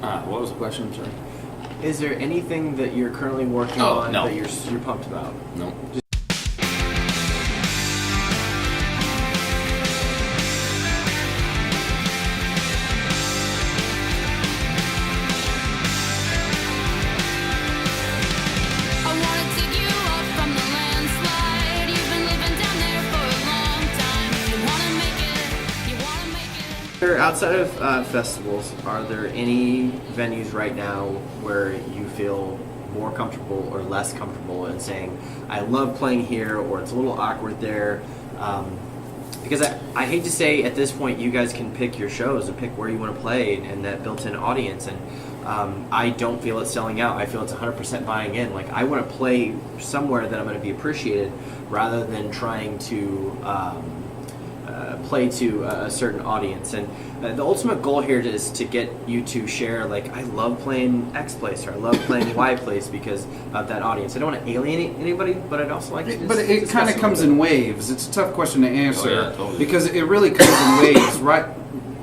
What was the question? I'm sorry. Is there anything that you're currently working on no. that you're pumped about? No. Outside of festivals, are there any venues right now where you feel more comfortable or less comfortable in saying, I love playing here, or it's a little awkward there? Because I hate to say at this point you guys can pick your shows and pick where you want to play and that built-in audience, and I don't feel it's selling out. I feel it's 100% buying in. Like, I want to play somewhere that I'm going to be appreciated rather than trying to play to a certain audience. And the ultimate goal here is to get you to share, like, I love playing X place or I love playing Y place because of that audience. I don't want to alienate anybody, but I'd also like to. But it kind of comes in waves. It's a tough question to answer totally. because it really comes in waves. Right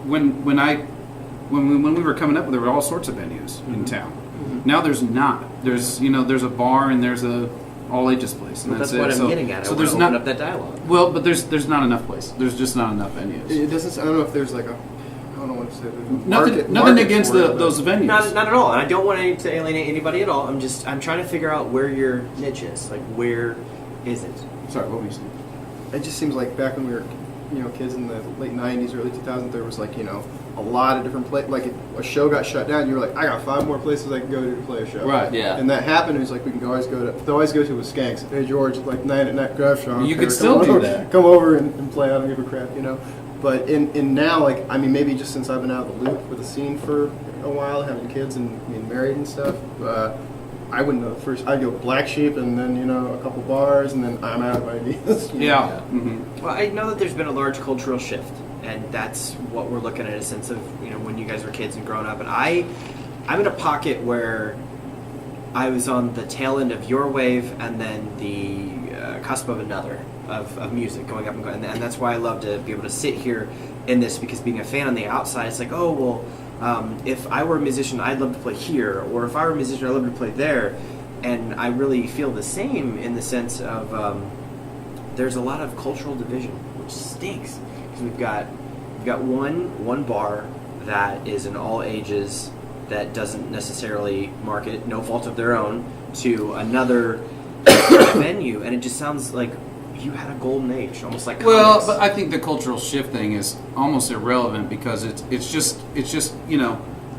when we were coming up, there were all sorts of venues in town. Mm-hmm. Now there's not. There's a bar and there's a all ages place, and that's what I'm getting at. So there's not up that dialogue. Well, but there's not enough place. There's just not enough venues. It doesn't. I don't know if there's like a. I don't know what to say. Nothing against those venues. Not at all. And I don't want to alienate anybody at all. I'm trying to figure out where your niche is. Like, where is it? Sorry, what were you saying? It just seems like back when we were, kids in the late '90s, early 2000s, there was like a lot of different places. Like, if a show got shut down, you were like, I got 5 more places I can go to play a show. Right. Yeah. And that happened. It was like we can always go to a Skanks. Hey George, like 9 at night, go show. You could still do that. Come over and play. I don't give a crap, But in now, like, I mean, maybe just since I've been out of the loop with the scene for a while, having kids and being married and stuff, I wouldn't know. First, I'd go Black Sheep, and then a couple bars, and then I'm out of ideas. Yeah. Mm-hmm. Well, I know that there's been a large cultural shift, and that's what we're looking at, a sense of when you guys were kids and growing up. And I'm in a pocket where I was on the tail end of your wave, and then the cusp of another of music going up and going, and that's why I love to be able to sit here in this, because being a fan on the outside, it's like, oh well. If I were a musician, I'd love to play here, or if I were a musician, I'd love to play there. And I really feel the same in the sense of there's a lot of cultural division, which stinks, because we've got one bar that is an all ages that doesn't necessarily market, no fault of their own, to another venue, and it just sounds like you had a golden age, almost like comics. Well, but I think the cultural shift thing is almost irrelevant because it's just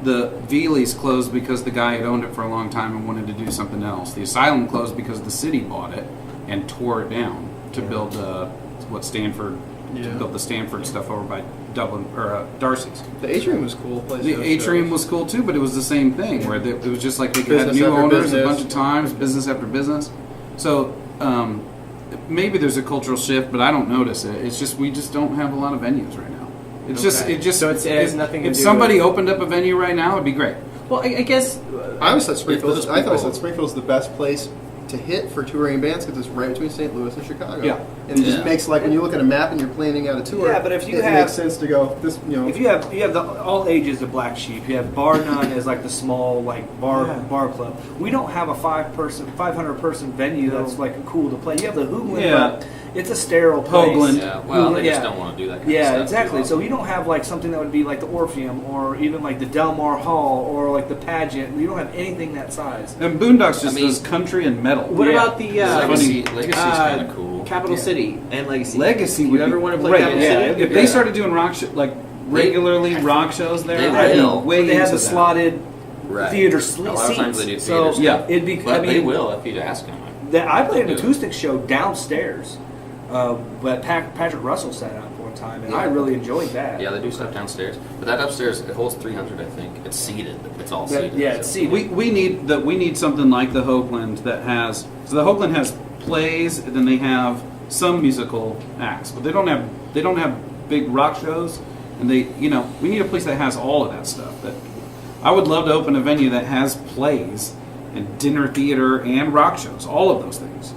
the Veely's closed because the guy had owned it for a long time and wanted to do something else. The Asylum closed because the city bought it and tore it down to build Stanford to build the Stanford stuff over by Dublin or Darcy's. The Atrium was cool. The Atrium was cool too, but it was the same thing where it was just like they had Business new after owners business. a bunch of times, business after business. So. Maybe there's a cultural shift, but I don't notice it. It's just we just don't have a lot of venues right now. It's just So it has nothing to if do somebody with... opened up a venue right now, it'd be great. Well, I guess I always thought Springfield. those I thought people- Springfield's the best place to hit for touring bands because it's right between St. Louis and Chicago. Yeah. and it just Yeah. makes, like, when you look at a map and you're planning out a tour. Yeah, but if you it have- makes sense to go this. If you have the all ages of Black Sheep, you have Bar None as like the small bar club. We don't have a 500 person venue that's like cool to play. You have the Hoogland, but it's a sterile place. Hoagland. Yeah, well, they Yeah. just don't want to do that kind of Yeah, stuff. exactly. So you don't have like something that would be like the Orpheum or even like the Delmar Hall or like the Pageant. You don't have anything that size. And Boondocks just I mean- does country and metal. what about the Legacy's kind of cool. Capital City and Legacy? Legacy would you ever be want to play great. Capital Yeah, City? if they started doing rock regularly rock shows there, They I'd will. be way But they have into the that. slotted Right. theater A lot of times they do seats. theater So stuff. Yeah. it'd be. But I mean, they will if you ask them. I played an Do it. acoustic show downstairs, but Patrick Russell sat out for a time, and I Yeah. really enjoyed that. Yeah, they do stuff downstairs. But that upstairs, it holds 300, I think. It's seated. It's all That- seated. yeah, it's seated. We need something like the Hoagland that has. So the Hoagland has plays, and then they have some musical acts, but they don't have big rock shows. And we need a place that has all of that stuff. That I would love to open a venue that has plays and dinner theater and rock shows, all of those things.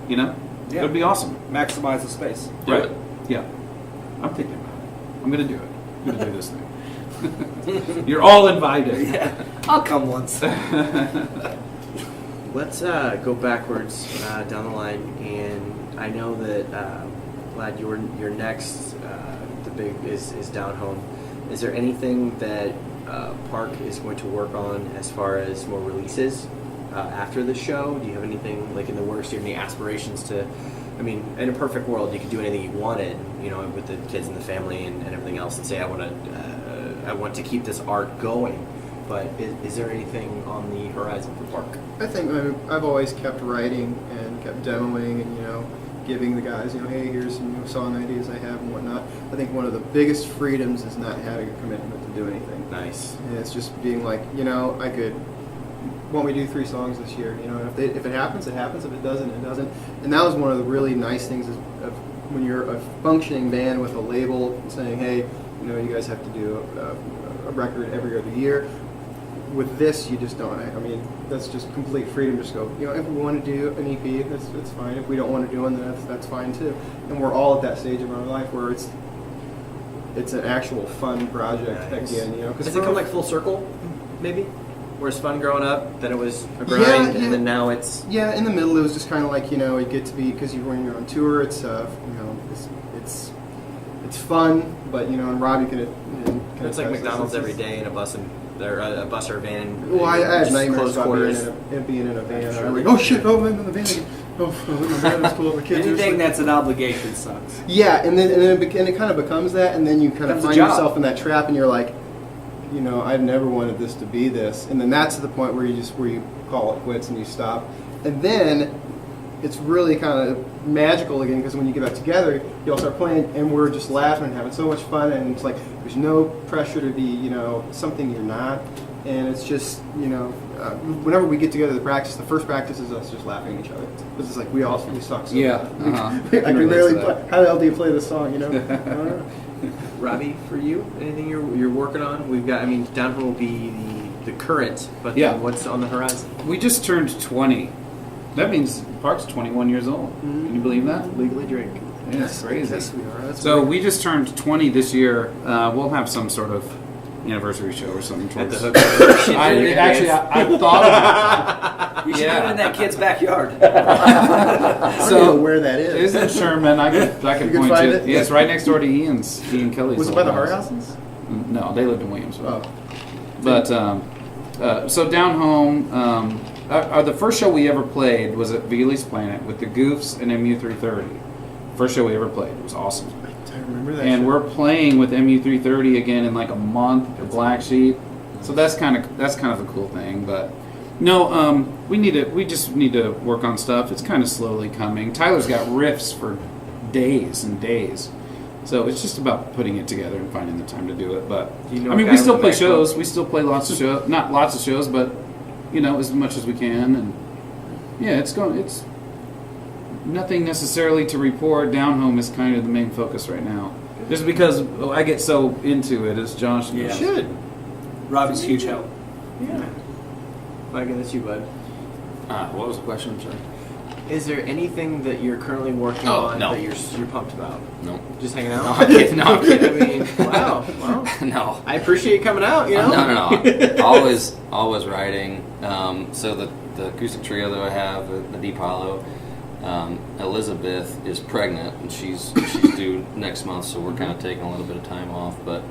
Yeah. It would be awesome. Maximize the space. Do it. Yeah, I'm thinking about it. I'm gonna do it. I'm gonna do this thing. You're all invited. Yeah. I'll come once. Let's go backwards down the line, and I know that Vlad, your next the big is DownHome. Is there anything that Park is going to work on as far as more releases after the show? Do you have anything like in the works? Do you have any aspirations to? I mean, in a perfect world, you could do anything you wanted, you know, with the kids and the family and everything else, and say, I want to keep this art going. But is there anything on the horizon for Park? I think I've always kept writing and kept demoing and, you know, giving the guys, you know, hey, here's some song ideas I have and whatnot. I think one of the biggest freedoms is not having a commitment to do anything. Nice. And it's just being like, you know, I could, won't we do 3 songs this year? You know, if it happens, it happens. If it doesn't, it doesn't. And that was one of the really nice things of when you're a functioning band with a label saying, hey, you know, you guys have to do a record every other year. With this, you just don't. I mean, that's just complete freedom. Just go, you know, if we want to do an EP, that's fine. If we don't want to do one, then that's fine too. And we're all at that stage of our life where it's an actual fun project again. You know, has it come like full circle, maybe? Where it's fun growing up, then it was a grind, and then now it's in the middle. It was just kind of like, you know, you get to be, because when you're on tour, it's you know, it's fun, but you know, and Robbie can it's like McDonald's every day in a bus or a van. Well, I had just nightmares close about quarters. being in a van. Sure. I'm like, oh shit, I'm in the van again. Oh, my van is full of kids. Anything that's an obligation sucks. Yeah, and then it kind of becomes that, and then you kind of Becomes a find job. yourself in that trap, and you're like, you know, I've never wanted this to be this, and then that's the point where you call it quits and you stop, and then it's really kind of magical again, because when you get back together, you all start playing, and we're just laughing and having so much fun, and it's like there's no pressure to be, you know, something you're not, and it's just, you know, whenever we get together to practice, the first practice is us just laughing at each other. It's just like we suck. So Yeah, bad. uh-huh. I can barely play. How the hell do you play this song? You know. I don't know. Robbie, for you, anything you're working on? We've got. I mean, DownHome will be the current, but Yeah. then what's on the horizon? We just turned 20. That means Park's 21 years old. Can you believe that? Legally drink. Yeah, it's crazy. Yes, we are. That's So weird. we just turned 20 this year. We'll have some sort of anniversry show or something. At the Towards hook. I thought of it. You should do it in that kid's backyard. I don't So know where that is. it's in Sherman. I can You can point find to it? Yeah, it's right next door to Ian Kelly's. Was it by the old Hart house. Houses? No, they lived in Williamsville. Oh, But so DownHome, the first show we ever played was at Veely's Planet with the Goofs and MU330. First show we ever played. It was awesome. I remember that. And show. we're playing with MU330 again in like a month at Black Sheep. So that's kind of a cool thing. But no, we just need to work on stuff. It's kind of slowly coming. Tyler's got riffs for days and days. So it's just about putting it together and finding the time to do it. But Do you know I a mean, guy we still with a play MacBook? shows. We still play lots of shows. Not lots of shows, but you know, as much as we can. And yeah, it's nothing necessarily to report. DownHome is kind of the main focus right now. Just because I get so into it, as Josh knows. You should. Robbie's huge help. Yeah. Mike, that's you, bud. What was the question? I'm sorry. Is there anything that you're currently working Oh, on no. that you're pumped about? No. Just hanging No, out? I'm kidding. No, I'm kidding. I mean, wow. Well, No. I appreciate you coming out, you know? No. always writing. So the acoustic trio that I have, the Deep Hollow, Elizabeth is pregnant and she's due next month, so we're kind of taking a little bit of time off. But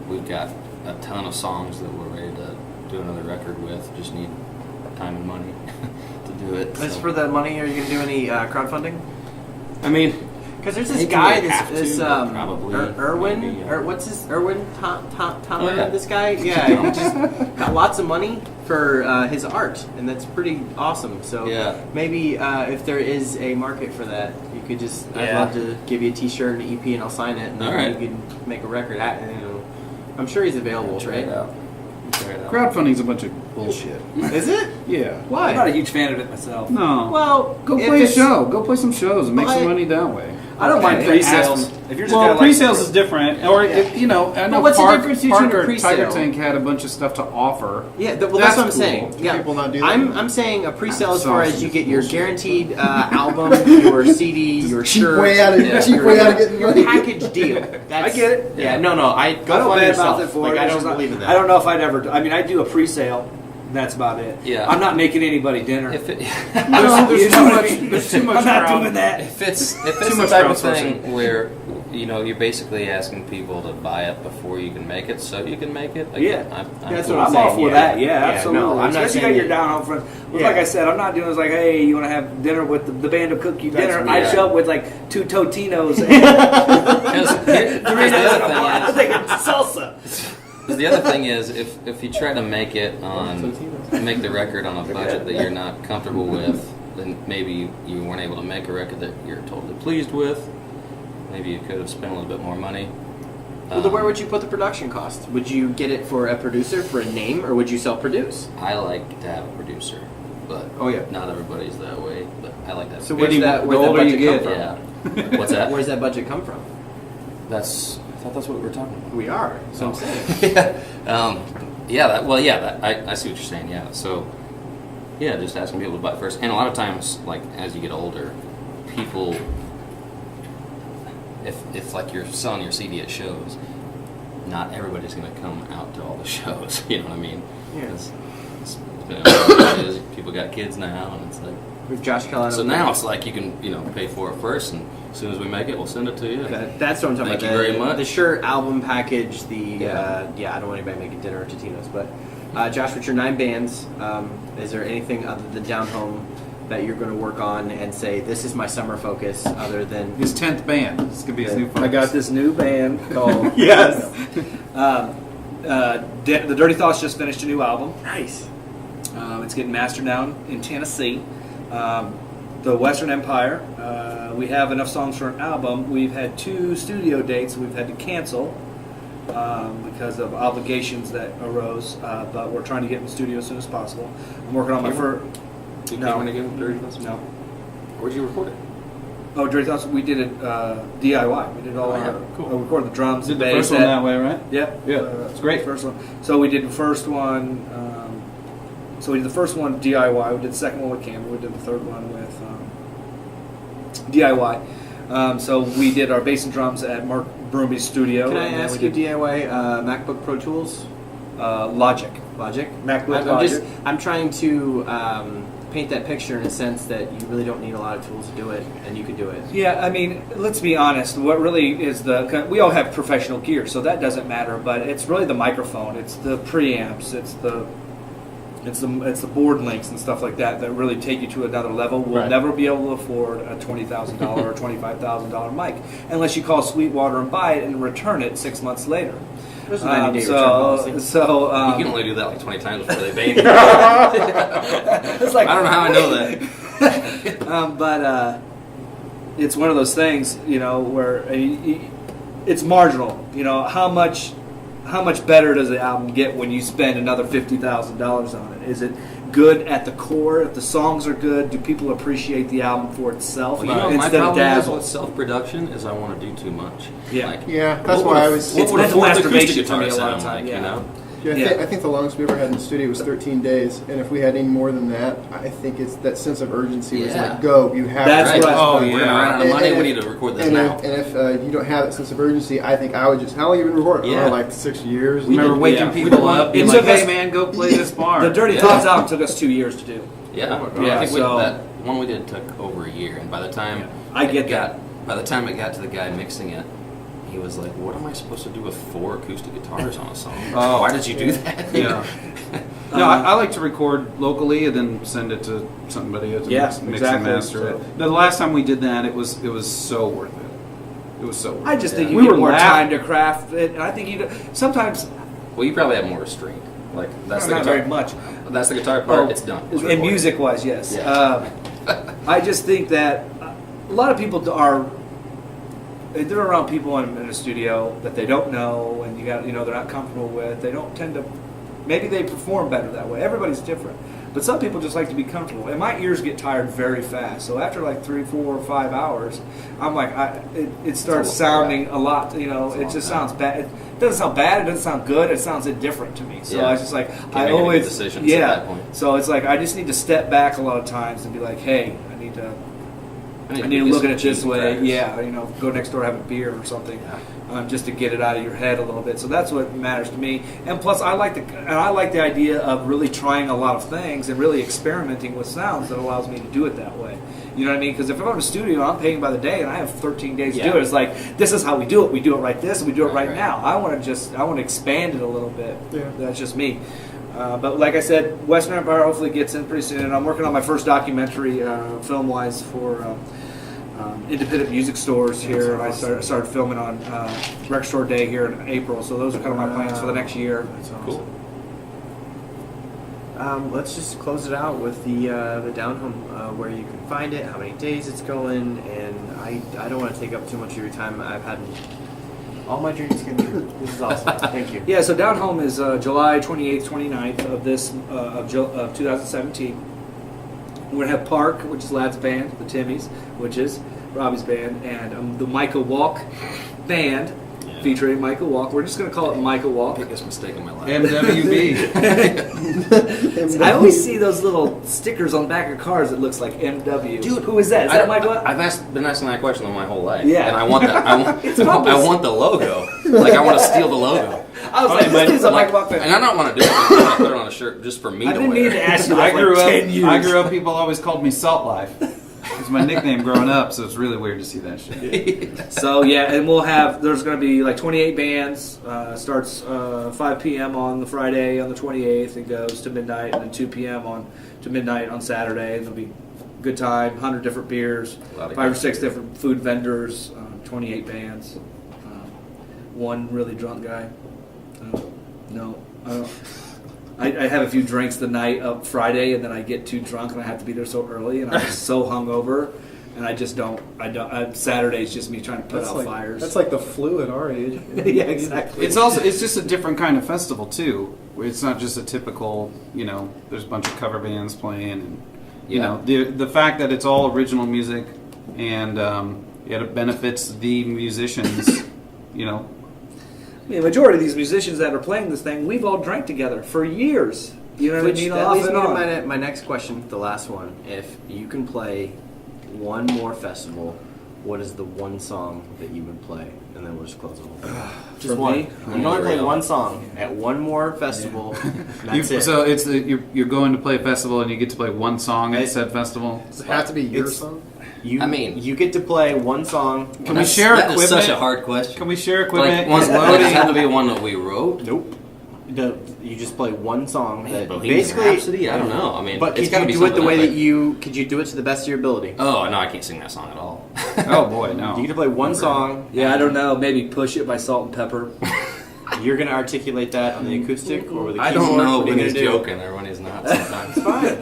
we've got a ton of songs that we're ready to do another record with. Just need time and money to do it. As so. for the money, are you going to do any crowdfunding? I mean, Because there's I this think guy, we have this to, but probably, Irwin, maybe, yeah. or what's his Irwin Tom? Oh, yeah. This guy, yeah, he just got lots of money for his art, and that's pretty awesome. So Yeah. maybe if there is a market for that, you could just. I'd Yeah. love to give you a T-shirt and an EP, and I'll sign it, and then All right. you can make a record. I'm sure he's available, Try right? it out. Try it out. Crowdfunding's a bunch of bullshit. Is it? Yeah. Why? I'm not a huge fan of it myself. No. Well, Go if play a it's- show. Go play some shows and make Well, some money that way. I don't mind Okay. pre-sales. Ask them. If you're just Well, gonna, pre-sales is different, or if, you know, I know what's the Park, difference between a Parker pre-sale? Tiger Tank had a bunch of stuff to offer. Yeah, that's what I'm cool. saying. Do Yeah. people not do that? I'm saying a pre-sale as far as you get your Bullshit. guaranteed album, your CD, your cheap shirt, way out of your, getting your money. package deal. That's, I get it. Yeah, no, I go I don't find bad yourself. mouth it for Like, it. I It's don't just believe in not, that. I don't know if I'd ever. I mean, I do a pre-sale. And that's about it. Yeah. I'm not making anybody dinner. If it, There's You too know what much. I mean? There's too much. I'm not crowd. doing that. if it's Too the much type of crowdsourcing. thing where you're basically asking people to buy it before you can make it, so you can make it. Yeah. I'm That's cool what with I'm all that. for that. Yeah, absolutely. no, I'm not Especially saying got your it. down home friends. But Yeah. like I said, I'm not doing this like, hey, you want to have dinner with the band to cook you dinner? I weird. show up with like 2 Totinos and Because the other thing I'm is, thinking salsa. Because the other thing is, if you try to make it on, make the record on a budget that you're not comfortable with, then maybe you weren't able to make a record that you're totally pleased with. Maybe you could have spent a little bit more money. Well, then where would you put the production cost? Would you get it for a producer, for a name, or would you self-produce? I like to have a producer, but Oh, yeah. not everybody's that way. But I like to have So a where's producer. that, the where's that older you budget get, come from? Yeah. What's that? Where's that budget come from? I thought that's what we were talking about. We are. So I'm saying. I see what you're saying. Yeah, so yeah, just asking people to buy it first. And a lot of times, like as you get older, people, if like you're selling your CD at shows, not everybody's going to come out to all the shows. You know what I mean? Yeah. 'Cause it's been what it is. People got kids now, and it's like. With Josh Kellogg. So now it's like you can pay for it first, and as soon as we make it, we'll send it to you. That's what I'm talking Thank about. you very much. The shirt album package. Yeah. I don't want anybody making dinner at Totino's, but Josh, with your 9 bands, is there anything other than DownHome that you're going to work on and say this is my summer focus, other than His 10th band. This could be his new focus. I got this new band called yes, The Dirty Thoughts just finished a new album. nice. It's getting mastered down in Tennessee. The Western Empire. We have enough songs for an album. We've had 2 studio dates we've had to cancel because of obligations that arose. But we're trying to get in the studio as soon as possible. I'm working on my first. You No. came in again with Dirty Thoughts? No. Where'd you record it? Oh, Dirty Thoughts. We did it DIY. We did all Oh, yeah. our. Cool. We recorded the drums. Did the bass, first one that way, right? Yep. Yeah, it's great. The first one. So we did the first one. So we did the first one DIY. We did the second one with Cameron. We did the third one with DIY. So we did our bass and drums at Mark Broomby's studio. Can I and then ask we you did, DIY MacBook Pro Tools? Logic. Logic? MacBook I'm Logic. I'm trying to paint that picture in a sense that you really don't need a lot of tools to do it, and you can do it. Yeah, I mean, let's be honest. What really is we all have professional gear, so that doesn't matter. But it's really the microphone, it's the preamps, it's the board links and stuff like that that really take you to another level. We'll Right. never be able to afford a $20,000 or $25,000 mic unless you call Sweetwater and buy it and return it 6 months later. There's a 90-day return policy. You can only do that like 20 times before they bait you. it's like I don't know how I know that. but it's one of those things, where it's marginal. How much better does the album get when you spend another $50,000 on it? Is it good at the core? If the songs are good, do people appreciate the album for itself Well, my instead of problem is dazzle? with self-production is I want to do too much. Yeah. Like, Yeah, that's what why I would- was. What It's would a mental fourth acoustic masturbation for me guitar a lot of sound time, like, yeah. you know? Yeah, Yeah. I think the longest we ever had in the studio was 13 days, and if we had any more than that, I think it's that sense of urgency was Yeah. like, go, you have That's to. what I- Oh, We're gonna yeah. run out of money. We need to record this and now. If you don't have that sense of urgency, I think I would just, how long you been recording? Yeah. Oh, like 6 years. We remember waking yeah. people up, being It like, took us- "Hey man, go play this bar." The Dirty Thoughts album took us 2 years to do. Yeah, Yeah, I think so- that one we did took over a year, and by the time I get it got, by the time it got to the guy mixing it, he was like, "What am I supposed to do with 4 acoustic guitars on a song? Oh. Why did you do that?" Yeah. No, I like to record locally and then send it to somebody to Yeah, mix and exactly. master So- it. The last time we did that, it was so worth it. It was so worth I just think it. you We get were more laughing. time to craft it. And I think sometimes Well, you probably have more restraint. Like that's the not guitar. very much. That's the guitar part. Oh, It's done. It's And recorded. music-wise, yes. Yeah. I just think that a lot of people they're around people in a studio that they don't know, and they're not comfortable with. They don't tend to Maybe they perform better that way. Everybody's different. But some people just like to be comfortable. And my ears get tired very fast. So after like 3, 4, or 5 hours, I'm like, it starts sounding a lot, you know, it just sounds bad. It doesn't sound bad. It doesn't sound good. It sounds indifferent to me. So I was just like, I always, decisions at that point. So it's like, I just need to step back a lot of times and be like, hey, I need to look at it this way. Crackers. Yeah, you know, go next door, have a beer or something, just to get it out of your head a little bit. So that's what matters to me. And plus, I like the idea of really trying a lot of things and really experimenting with sounds that allows me to do it that way. You know what I mean? Because if I'm in a studio, I'm paying by the day, and I have 13 days to do it. It's like, this is how we do it. We do it right this, and we do it right now. I want to expand it a little bit. Yeah. That's just me. But like I said, Western Empire hopefully gets in pretty soon. And I'm working on my first documentary, film-wise, for independent music stores here. And I started filming on Record Store Day here in April. So those are kind of my plans for the next year. That's awesome. Cool. Let's just close it out with the DownHome, where you can find it, how many days it's going, and I don't want to take up too much of your time. I've had all my dreams come true. This is awesome. Thank you. Yeah, so DownHome is July 28th, 29th of 2017. We're going to have Park, which is Lad's band, the Timmies, which is Robbie's band, and the Micah Walk band, featuring Micah Walk. We're just going to call it Micah Walk. Biggest mistake of my life. MWB. I always see those little stickers on the back of cars that looks like MW. Dude, who is that? Is that Micah? I've been asking that question my whole life. Yeah. And I want that. I want the logo. Like, I want to steal the logo. I was like, this dude's a Micah Walk fan. And I don't want to do it. I want to put it on a shirt just for me I to didn't wear. need to ask you I that grew for like up. 10 years. I grew up. People always called me Salt Life. It's my nickname growing up, so it's really weird to see that shit. So yeah, and there's going to be like 28 bands. Starts 5 p.m. on the Friday on the 28th and goes to midnight, and then 2 p.m. to midnight on Saturday. And there'll be a good time, 100 different beers, 5 or 6 different food vendors, 28 bands, one really drunk guy. No, I don't. I have a few drinks the night of Friday, and then I get too drunk, and I have to be there so early, and I'm so hungover, and I just don't. Saturday's just me trying to put out fires. That's like the flu at our age. Yeah, exactly. It's just a different kind of festival too. It's not just a typical, there's a bunch of cover bands playing, and the fact that it's all original music, and it benefits the musicians. The majority of these musicians that are playing this thing, we've all drank together for years. You know what I mean? That Off leads and me to on. my next question, the last one. If you can play one more festival, what is the one song that you would play? And then we'll just close it off. Just For one. me? You can only play one song at one more festival. That's it. So it's you're going to play a festival, and you get to play one song at said festival. Does it have to be your song? You get to play one song. Can we share That equipment? is such a hard question. Can we share equipment? Like, does it have to be one that we wrote? Nope. You just play one song that Bohemian basically. Rhapsody? I don't know. I mean, But it's could got to you be do it the something way epic. that you? Could you do it to the best of your ability? Oh no, I can't sing that song at all. Oh boy, no. You get to play one song. Yeah, I don't know. Maybe Push It by Salt and Pepper. You're going to articulate that on the acoustic or with the keyboard? I don't know What are when you he's gonna do? joking or when he's not. Sometimes. Fine.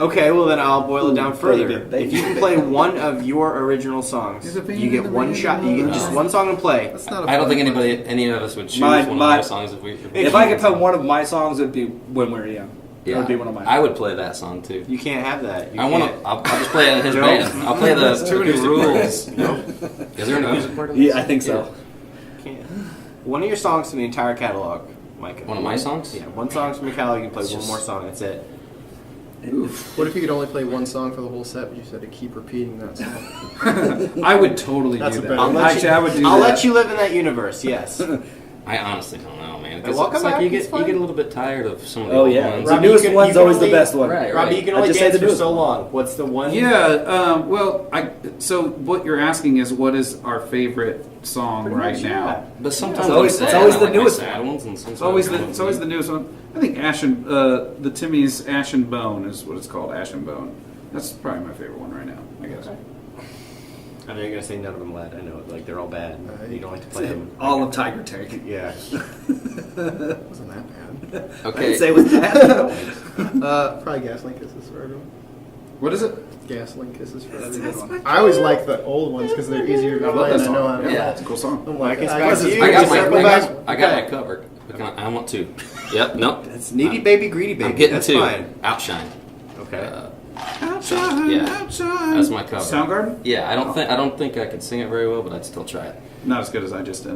Okay, well then I'll boil it down further. baby. If you can play one of your original songs, you get one shot. You get just one song to play. That's not a I don't fun think question. any of us would choose My- one of my- my songs if we. If I could play one of my songs, it'd be When We Were Young. That Yeah, would be one of mine. I would play that song too. You can't have that. You I want can't. to. I'll just play it in his Nope. band. I'll play the. There's too many acoustic rules. part. Nope. Is there an acoustic part? in this? Yeah, I think so. Can't. One of your songs from the entire catalog, Micah. One of my songs? Yeah, one song from your catalog. You can play It's one just- more song. That's it. What if you could only play one song for the whole set, but you just had to keep repeating that song? I would totally That's do a that. better- I'll let Actually, you- I would do I'll that. let you live in that universe. Yes. I honestly don't know, man. Hey, welcome it's like back, you it's get fine. a little bit tired of some of the Oh old yeah, ones. the Robbie, newest you can- one's you can always the only- best one. Right. Robbie, you can I only just say dance the for newest so one. long. What's the one? So what you're asking is what is our favorite song Pretty right much, now? yeah. But sometimes It's always- I'm sad. it's always I the like my newest sad one. ones, and sometimes It's always I the like newest one. I think the Timmy's Ash and Bone is what it's called, Ash and Bone. That's probably my favorite one right now, I guess. I know you're gonna say none of them, lad. I know, like they're all bad. You don't like to play them. All of Tiger Tank. Yeah. Wasn't that bad. I Okay. didn't say it was bad. Probably Gaslight Kisses for everyone. What is it? Gasoline Kisses Forever. That's a good one. I always like the old ones because they're easier to I love play that and I know song. how to. Yeah. It's a cool song. I'm like, It's I back guess to it's- you. I got my, Circle back. I got my cover. I want two. Yep. Nope. It's needy baby, greedy baby. I'm getting That's two. fine. Outshine. Okay. Outshine, Yeah. outshine. That's my cover. Soundgarden? Yeah. I don't think I could sing it very well, but I'd still try it. Not as good as I just did.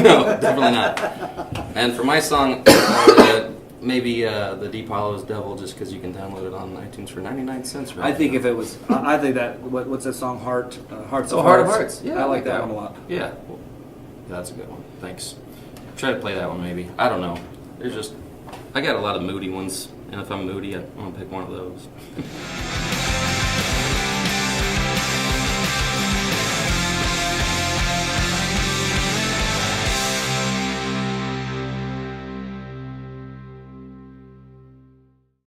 No, definitely not. And for my song, maybe the Deep Hollow's Devil, just because you can download it on iTunes for 99 cents. Right I think now. if it was, I think that what's that song? Hearts Oh, of Heart of Hearts. Hearts. Yeah, I like that one a lot. Yeah. Well, that's a good one. Thanks. Try to play that one maybe. I don't know. There's just I got a lot of moody ones, and if I'm moody, I'm gonna pick one of those.